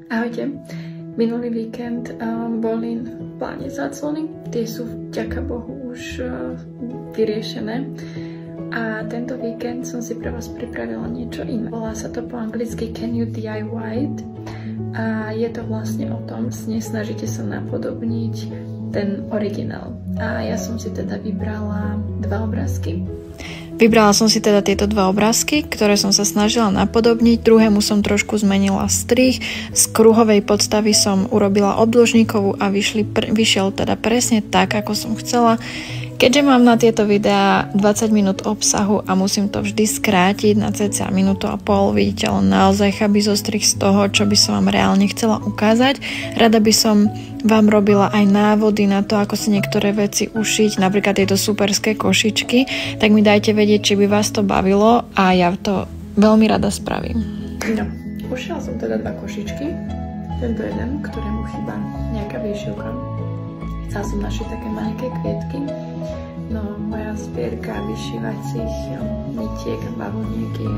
Ahojte. Minulý víkend boli v pláne záclony. Tie sú vďaka Bohu už vyriešené. A tento víkend som si pre vás pripravila niečo iné. Volá sa to po anglicky Can You DIY It? A je to vlastne o tom, snažíte sa napodobniť ten originál. A ja som si teda vybrala 2 obrázky. Vybrala som si teda tieto 2 obrázky, ktoré som sa snažila napodobniť. Druhému som trošku zmenila strih. Z kruhovej podstavy som urobila obdĺžnikovú a vyšiel teda presne tak, ako som chcela. Keďže mám na tieto videá 20 minút obsahu a musím to vždy skrátiť na cca minútu a pol, vidíte len naozaj chabý zostrih z toho, čo by som vám reálne chcela ukázať. Rada by som vám robila aj návody na to, ako si niektoré veci ušiť, napríklad tieto superské košičky, tak mi dajte vedieť, či by vás to bavilo a ja to veľmi rada spravím. No, ušila som teda 2 košičky. Tento jeden, ktorému chýba nejaká výšivka. Chcela som našiť také maliké kvietky. No, moja zbierka vyšívacích nitiek a bavlniek je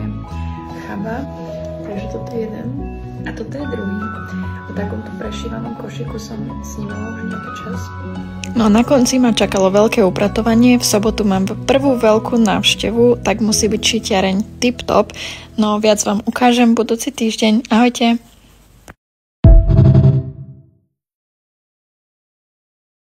chaba. Takže toto je jeden a toto je druhý. O takomto prešívanom košiku som snímala už nejaký čas. No a na konci ma čakalo veľké upratovanie. V sobotu mám prvú veľkú návštevu, tak musí byť šitiareň tip top. No viac vám ukážem budúci týždeň. Ahojte!